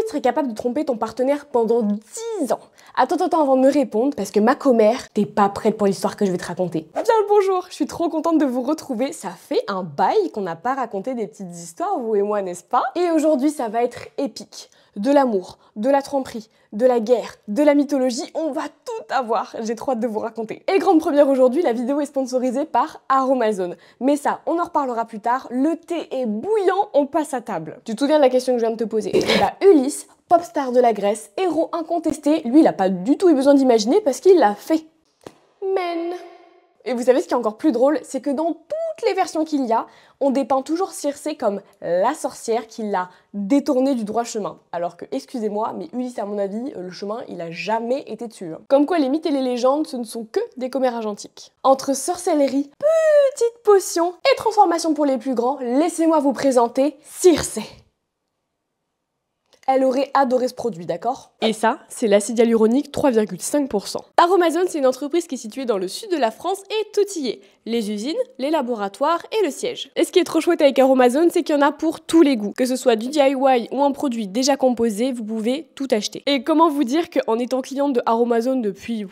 tu serais capable de tromper ton partenaire pendant 10 ans? Attends, avant de me répondre, parce que ma commère, t'es pas prête pour l'histoire que je vais te raconter. Bien le bonjour, je suis trop contente de vous retrouver. Ça fait un bail qu'on n'a pas raconté des petites histoires, vous et moi, n'est-ce pas? Et aujourd'hui, ça va être épique. De l'amour, de la tromperie, de la guerre, de la mythologie, on va tout avoir. J'ai trop hâte de vous raconter. Et grande première aujourd'hui, la vidéo est sponsorisée par Aromazone. Mais ça, on en reparlera plus tard. Le thé est bouillant, on passe à table. Tu te souviens de la question que je viens de te poser? Bah, Ulysse, pop star de la Grèce, héros incontesté, lui, il a pas du tout eu besoin d'imaginer parce qu'il l'a fait. Men. Et vous savez ce qui est encore plus drôle, c'est que dans toutes les versions qu'il y a, on dépeint toujours Circé comme la sorcière qui l'a détournée du droit chemin. Alors que, excusez-moi, mais Ulysse, à mon avis, le chemin, il a jamais été dessus. Comme quoi, les mythes et les légendes, ce ne sont que des commérages antiques. Entre sorcellerie, petite potion et transformation pour les plus grands, laissez-moi vous présenter Circé. Elle aurait adoré ce produit, d'accord? Et ça, c'est l'acide hyaluronique 3,5%. Aromazone, c'est une entreprise qui est située dans le sud de la France et tout y est. Les usines, les laboratoires et le siège. Et ce qui est trop chouette avec Aromazone, c'est qu'il y en a pour tous les goûts. Que ce soit du DIY ou un produit déjà composé, vous pouvez tout acheter. Et comment vous dire qu'en étant cliente de Aromazone depuis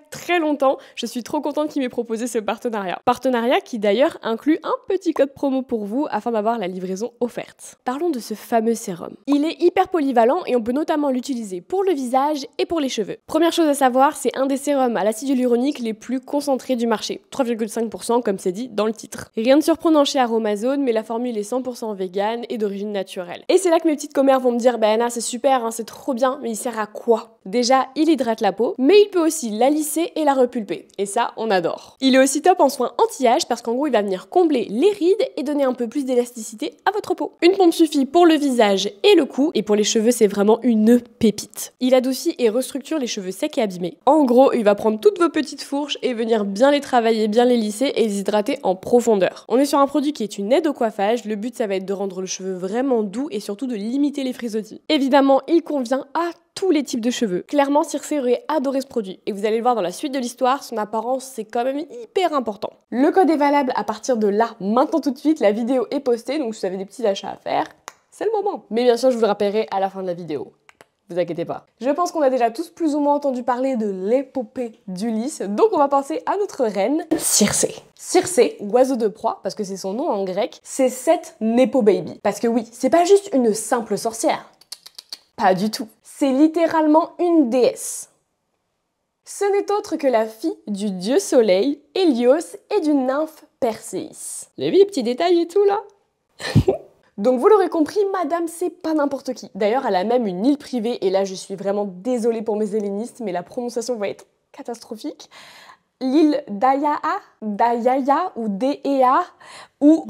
très longtemps, je suis trop contente qu'il m'ait proposé ce partenariat. Partenariat qui d'ailleurs inclut un petit code promo pour vous afin d'avoir la livraison offerte. Parlons de ce fameux sérum. Il est hyper polyvalent et on peut notamment l'utiliser pour le visage et pour les cheveux. Première chose à savoir, c'est un des sérums à l'acide hyaluronique les plus concentrés du marché, 3,5% comme c'est dit dans le titre. Rien de surprenant chez Aromazone, mais la formule est 100% vegan et d'origine naturelle. Et c'est là que mes petites commères vont me dire, bah Anna, c'est super, hein, c'est trop bien, mais il sert à quoi? Déjà, il hydrate la peau, mais il peut aussi la lisser et la repulper. Et ça, on adore. Il est aussi top en soins anti-âge parce qu'en gros, il va venir combler les rides et donner un peu plus d'élasticité à votre peau. Une pompe suffit pour le visage et le cou, et pour les cheveux, c'est vraiment une pépite. Il adoucit et restructure les cheveux secs et abîmés. En gros, il va prendre toutes vos petites fourches et venir bien les travailler, bien les lisser et les hydrater en profondeur. On est sur un produit qui est une aide au coiffage. Le but, ça va être de rendre le cheveu vraiment doux et surtout de limiter les frisottis. Évidemment, il convient à tous les types de cheveux. Clairement, Circé aurait adoré ce produit. Et vous allez le voir dans la suite de l'histoire, son apparence, c'est quand même hyper important. Le code est valable à partir de là, maintenant tout de suite. La vidéo est postée, donc si vous avez des petits achats à faire, c'est le moment. Mais bien sûr, je vous le rappellerai à la fin de la vidéo. Vous inquiétez pas. Je pense qu'on a déjà tous plus ou moins entendu parler de l'épopée d'Ulysse, donc on va passer à notre reine, Circé. Circé, oiseau de proie, parce que c'est son nom en grec, c'est cette Nepo Baby. Parce que oui, c'est pas juste une simple sorcière. Pas du tout. C'est littéralement une déesse. Ce n'est autre que la fille du dieu soleil, Hélios, et d'une nymphe Perséis. Vous avez vu les petits détails et tout là? Donc vous l'aurez compris, madame, c'est pas n'importe qui. D'ailleurs, elle a même une île privée, et là je suis vraiment désolée pour mes hellénistes, mais la prononciation va être catastrophique. L'île Dayaya ou Déa ou...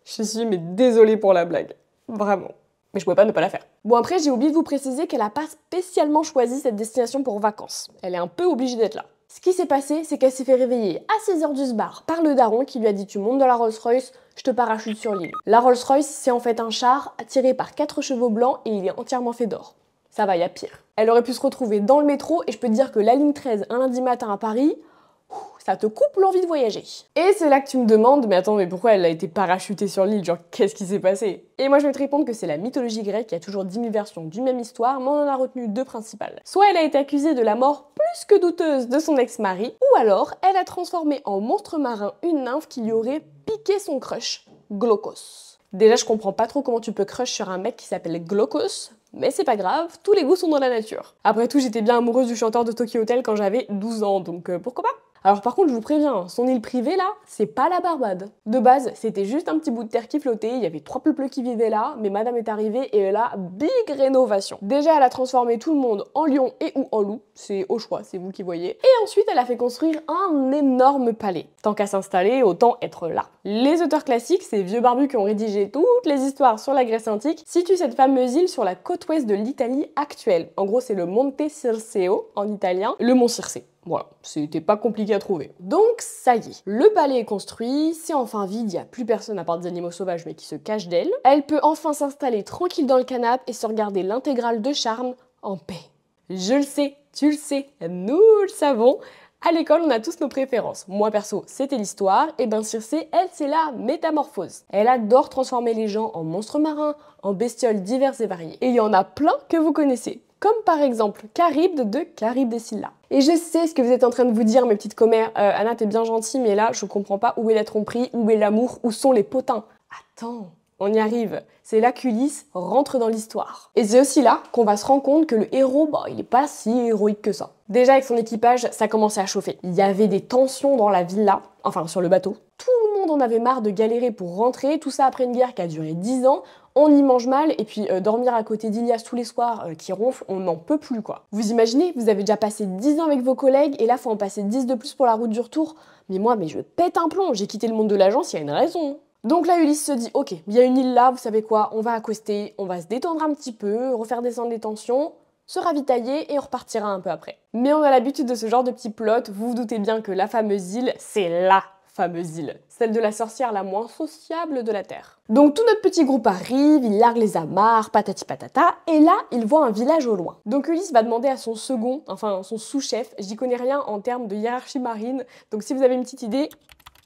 Je suis mais désolée pour la blague. Vraiment. Mais je pouvais pas ne pas la faire. Bon après, j'ai oublié de vous préciser qu'elle a pas spécialement choisi cette destination pour vacances. Elle est un peu obligée d'être là. Ce qui s'est passé, c'est qu'elle s'est fait réveiller à 6h du sbar par le daron qui lui a dit « Tu montes dans la Rolls-Royce, je te parachute sur l'île ». La Rolls-Royce, c'est en fait un char tiré par 4 chevaux blancs et il est entièrement fait d'or. Ça va, y a pire. Elle aurait pu se retrouver dans le métro et je peux te dire que la ligne 13 un lundi matin à Paris, ça te coupe l'envie de voyager. Et c'est là que tu me demandes, mais attends, mais pourquoi elle a été parachutée sur l'île? Genre, qu'est-ce qui s'est passé? Et moi, je vais te répondre que c'est la mythologie grecque, il y a toujours 10 000 versions d'une même histoire, mais on en a retenu 2 principales. Soit elle a été accusée de la mort plus que douteuse de son ex-mari, ou alors elle a transformé en monstre marin une nymphe qui lui aurait piqué son crush, Glaucos. Déjà, je comprends pas trop comment tu peux crush sur un mec qui s'appelle Glaucos, mais c'est pas grave, tous les goûts sont dans la nature. Après tout, j'étais bien amoureuse du chanteur de Tokyo Hotel quand j'avais 12 ans, donc pourquoi pas? Alors par contre, je vous préviens, son île privée là, c'est pas la Barbade. De base, c'était juste un petit bout de terre qui flottait, il y avait 3 peuples qui vivaient là, mais madame est arrivée et elle a big rénovation. Déjà, elle a transformé tout le monde en lion et ou en loup, c'est au choix, c'est vous qui voyez. Et ensuite, elle a fait construire un énorme palais. Tant qu'à s'installer, autant être là. Les auteurs classiques, ces vieux barbus qui ont rédigé toutes les histoires sur la Grèce antique, situent cette fameuse île sur la côte ouest de l'Italie actuelle. En gros, c'est le Monte Circeo en italien, le mont Circé. Voilà, c'était pas compliqué à trouver. Donc ça y est, le palais est construit, c'est enfin vide, il n'y a plus personne à part des animaux sauvages mais qui se cachent d'elle. Elle peut enfin s'installer tranquille dans le canapé et se regarder l'intégrale de Charme en paix. Je le sais, tu le sais, nous le savons, À l'école, on a tous nos préférences. Moi perso, c'était l'histoire, et ben Circé, elle, c'est la métamorphose. Elle adore transformer les gens en monstres marins, en bestioles diverses et variées. Et il y en a plein que vous connaissez. Comme par exemple Charybde de Charybde et Scylla. Et je sais ce que vous êtes en train de vous dire, mes petites commères. Anna, t'es bien gentille, mais là, je comprends pas où est la tromperie, où est l'amour, où sont les potins. Attends, on y arrive. C'est là qu'Ulysse rentre dans l'histoire. Et c'est aussi là qu'on va se rendre compte que le héros, il est pas si héroïque que ça. Déjà avec son équipage, ça commençait à chauffer. Il y avait des tensions dans la villa, enfin sur le bateau. Tout le monde en avait marre de galérer pour rentrer, tout ça après une guerre qui a duré 10 ans. On y mange mal, et puis dormir à côté d'Ilias tous les soirs qui ronfle, on n'en peut plus quoi. Vous imaginez, vous avez déjà passé 10 ans avec vos collègues, et là faut en passer 10 de plus pour la route du retour. Mais moi, je pète un plomb, j'ai quitté le monde de l'agence, il y a une raison. Donc là, Ulysse se dit, ok, il y a une île là, vous savez quoi, on va accoster, on va se détendre un petit peu, refaire descendre les tensions, se ravitailler et on repartira un peu après. Mais on a l'habitude de ce genre de petit plot, vous vous doutez bien que la fameuse île, c'est LA fameuse île, celle de la sorcière la moins sociable de la Terre. Donc tout notre petit groupe arrive, il largue les amarres, patati patata, et là, il voit un village au loin. Donc Ulysse va demander à son second, enfin son sous-chef, j'y connais rien en termes de hiérarchie marine, donc si vous avez une petite idée,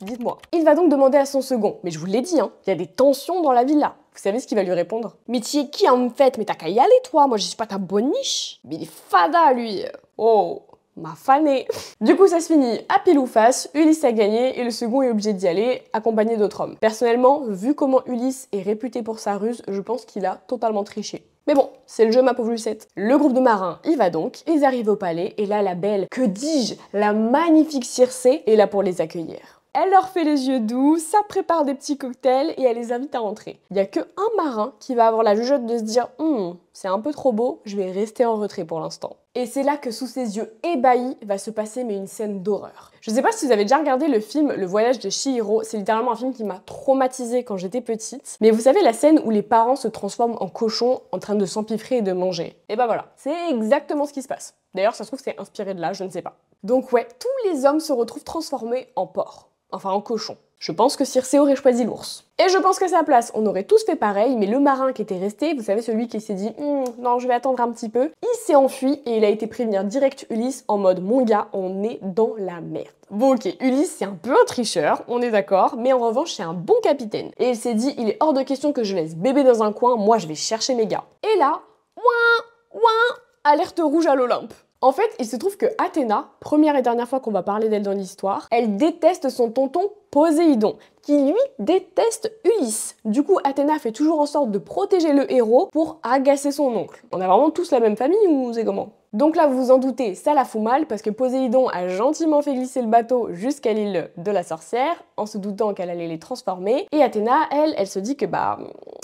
dites-moi. Il va donc demander à son second, mais je vous l'ai dit, il y a des tensions dans la villa. Vous savez ce qu'il va lui répondre? Mais tu es qui en fait? Mais t'as qu'à y aller toi, moi je suis pas ta boniche. Mais il est fada lui. Oh, ma fanée. Du coup ça se finit à pile ou face, Ulysse a gagné et le second est obligé d'y aller, accompagné d'autres hommes. Personnellement, vu comment Ulysse est réputé pour sa ruse, je pense qu'il a totalement triché. Mais bon, c'est le jeu ma pauvre Lucette. Le groupe de marins y va donc, ils arrivent au palais et là la belle, que dis-je, la magnifique Circé est là pour les accueillir. Elle leur fait les yeux doux, ça prépare des petits cocktails et elle les invite à entrer. Il n'y a que un marin qui va avoir la jugeote de se dire « c'est un peu trop beau, je vais rester en retrait pour l'instant ». Et c'est là que sous ses yeux ébahis va se passer une scène d'horreur. Je sais pas si vous avez déjà regardé le film Le Voyage de Chihiro, c'est littéralement un film qui m'a traumatisée quand j'étais petite. Mais vous savez la scène où les parents se transforment en cochons en train de s'empiffrer et de manger? Et ben voilà, c'est exactement ce qui se passe. D'ailleurs ça se trouve c'est inspiré de là, je ne sais pas. Donc ouais, tous les hommes se retrouvent transformés en porcs. Enfin en cochon. Je pense que Circé aurait choisi l'ours. Et je pense qu'à sa place, on aurait tous fait pareil, mais le marin qui était resté, vous savez celui qui s'est dit non, je vais attendre un petit peu, il s'est enfui et il a été prévenir direct Ulysse en mode mon gars, on est dans la merde. Bon ok, Ulysse c'est un peu un tricheur, on est d'accord, mais en revanche c'est un bon capitaine. Et il s'est dit, il est hors de question que je laisse bébé dans un coin, moi je vais chercher mes gars. Et là, alerte rouge à l'Olympe. En fait, il se trouve que Athéna, première et dernière fois qu'on va parler d'elle dans l'histoire, elle déteste son tonton Poséidon, qui lui déteste Ulysse. Du coup, Athéna fait toujours en sorte de protéger le héros pour agacer son oncle. On a vraiment tous la même famille ou c'est comment? Donc là, vous vous en doutez, ça la fout mal parce que Poséidon a gentiment fait glisser le bateau jusqu'à l'île de la sorcière, en se doutant qu'elle allait les transformer. Et Athéna, elle se dit que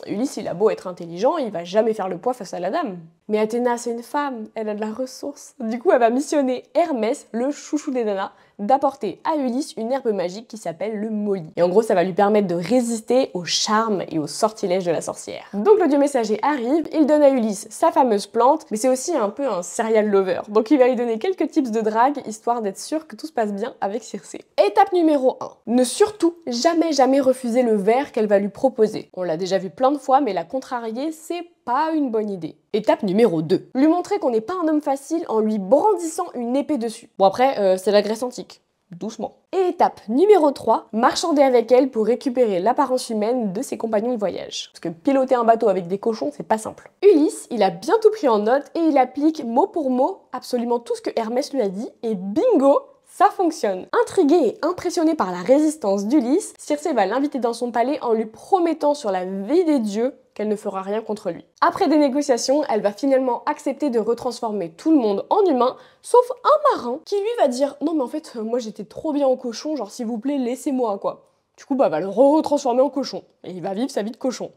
Ulysse, il a beau être intelligent, il va jamais faire le poids face à la dame. Mais Athéna, c'est une femme, elle a de la ressource. Du coup, elle va missionner Hermès, le chouchou des nanas, d'apporter à Ulysse une herbe magique qui s'appelle le Molly. Et en gros, ça va lui permettre de résister au charme et au sortilège de la sorcière. Donc le dieu messager arrive, il donne à Ulysse sa fameuse plante, mais c'est aussi un peu un serial lover. Donc il va lui donner quelques tips de drague, histoire d'être sûr que tout se passe bien avec Circé. Étape numéro 1. Ne surtout jamais refuser le verre qu'elle va lui proposer. On l'a déjà vu plein de fois, mais la contrarier, c'est pas une bonne idée. Étape numéro 2. Lui montrer qu'on n'est pas un homme facile en lui brandissant une épée dessus. Bon après, c'est la Grèce antique. Doucement. Et étape numéro 3, marchander avec elle pour récupérer l'apparence humaine de ses compagnons de voyage. Parce que piloter un bateau avec des cochons, c'est pas simple. Ulysse, il a bien tout pris en note et il applique mot pour mot absolument tout ce que Hermès lui a dit et bingo, ça fonctionne. Intriguée et impressionnée par la résistance d'Ulysse, Circé va l'inviter dans son palais en lui promettant sur la vie des dieux qu'elle ne fera rien contre lui. Après des négociations, elle va finalement accepter de retransformer tout le monde en humain, sauf un marin qui lui va dire « Non mais en fait, moi j'étais trop bien en cochon, genre s'il vous plaît, laissez-moi quoi. » Du coup, va le retransformer en cochon, et il va vivre sa vie de cochon.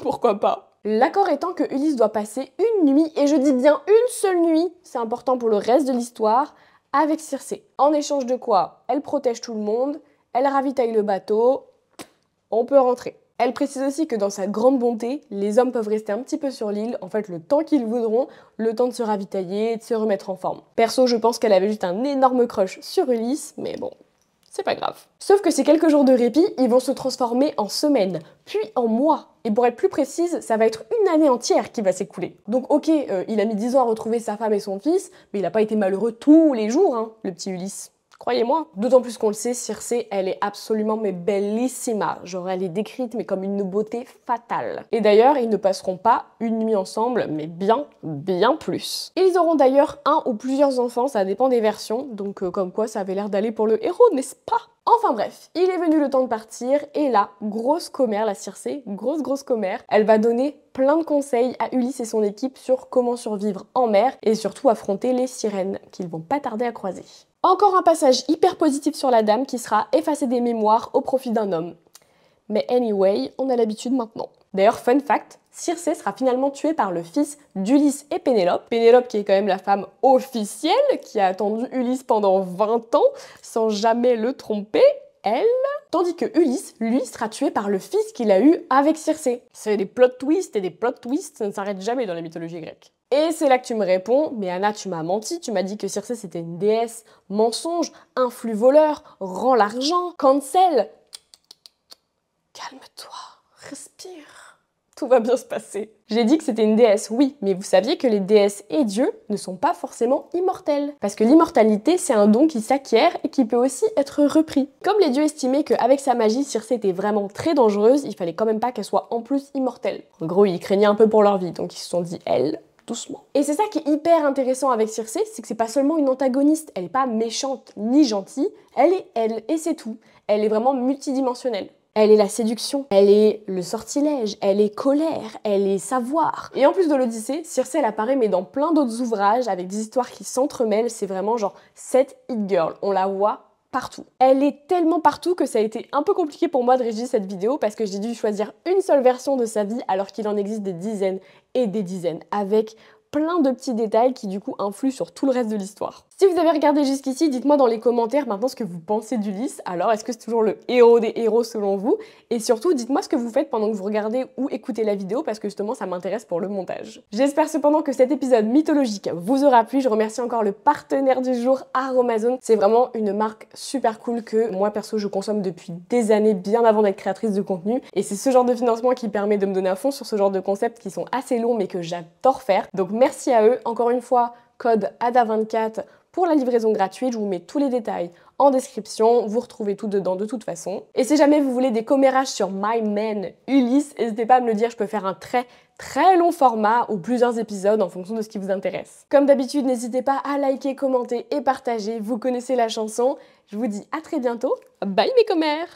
Pourquoi pas? L'accord étant que Ulysse doit passer une nuit, et je dis bien une seule nuit, c'est important pour le reste de l'histoire, avec Circé. En échange de quoi, elle protège tout le monde, elle ravitaille le bateau, on peut rentrer. Elle précise aussi que dans sa grande bonté, les hommes peuvent rester un petit peu sur l'île, en fait le temps qu'ils voudront, le temps de se ravitailler et de se remettre en forme. Perso, je pense qu'elle avait juste un énorme crush sur Ulysse, mais bon, c'est pas grave. Sauf que ces quelques jours de répit, ils vont se transformer en semaines, puis en mois. Et pour être plus précise, ça va être une année entière qui va s'écouler. Donc ok, il a mis 10 ans à retrouver sa femme et son fils, mais il n'a pas été malheureux tous les jours, hein, le petit Ulysse. Croyez-moi. D'autant plus qu'on le sait, Circé, elle est absolument mais bellissima. Genre, elle est décrite mais comme une beauté fatale. Et d'ailleurs, ils ne passeront pas une nuit ensemble, mais bien plus. Ils auront d'ailleurs un ou plusieurs enfants, ça dépend des versions. Donc comme quoi, ça avait l'air d'aller pour le héros, n'est-ce pas? Enfin bref, il est venu le temps de partir et là, grosse commère, la Circé, grosse commère, elle va donner plein de conseils à Ulysse et son équipe sur comment survivre en mer et surtout affronter les sirènes qu'ils vont pas tarder à croiser. Encore un passage hyper positif sur la dame qui sera effacée des mémoires au profit d'un homme. Mais anyway, on a l'habitude maintenant. D'ailleurs, fun fact, Circé sera finalement tuée par le fils d'Ulysse et Pénélope. Pénélope qui est quand même la femme officielle, qui a attendu Ulysse pendant 20 ans sans jamais le tromper, elle. Tandis que Ulysse, lui, sera tué par le fils qu'il a eu avec Circé. C'est des plot twists et des plot twists, ça ne s'arrête jamais dans la mythologie grecque. Et c'est là que tu me réponds, mais Anna, tu m'as menti, tu m'as dit que Circé c'était une déesse, mensonge, influx voleur, rend l'argent, cancel. Calme-toi, respire, tout va bien se passer. J'ai dit que c'était une déesse, oui, mais vous saviez que les déesses et dieux ne sont pas forcément immortels. Parce que l'immortalité, c'est un don qui s'acquiert et qui peut aussi être repris. Comme les dieux estimaient qu'avec sa magie, Circé était vraiment très dangereuse, il fallait quand même pas qu'elle soit en plus immortelle. En gros, ils craignaient un peu pour leur vie, donc ils se sont dit, elle, doucement. Et c'est ça qui est hyper intéressant avec Circé, c'est que c'est pas seulement une antagoniste, elle est pas méchante ni gentille, elle est elle, et c'est tout. Elle est vraiment multidimensionnelle. Elle est la séduction, elle est le sortilège, elle est colère, elle est savoir. Et en plus de l'Odyssée, Circé elle apparaît mais dans plein d'autres ouvrages avec des histoires qui s'entremêlent, c'est vraiment genre cette hit girl, on la voit partout. Elle est tellement partout que ça a été un peu compliqué pour moi de rédiger cette vidéo parce que j'ai dû choisir une seule version de sa vie alors qu'il en existe des dizaines et des dizaines avec plein de petits détails qui du coup influent sur tout le reste de l'histoire. Si vous avez regardé jusqu'ici, dites-moi dans les commentaires maintenant ce que vous pensez d'Ulysse. Alors est-ce que c'est toujours le héros des héros selon vous? Et surtout dites-moi ce que vous faites pendant que vous regardez ou écoutez la vidéo parce que justement ça m'intéresse pour le montage. J'espère cependant que cet épisode mythologique vous aura plu. Je remercie encore le partenaire du jour, Aromazone. C'est vraiment une marque super cool que moi perso je consomme depuis des années bien avant d'être créatrice de contenu. Et c'est ce genre de financement qui permet de me donner à fond sur ce genre de concepts qui sont assez longs mais que j'adore faire. Donc merci à eux. Encore une fois, code ADA24 pour la livraison gratuite. Je vous mets tous les détails en description. Vous retrouvez tout dedans de toute façon. Et si jamais vous voulez des commérages sur My Man Ulysse, n'hésitez pas à me le dire. Je peux faire un très long format ou plusieurs épisodes en fonction de ce qui vous intéresse. Comme d'habitude, n'hésitez pas à liker, commenter et partager. Vous connaissez la chanson. Je vous dis à très bientôt. Bye mes commères!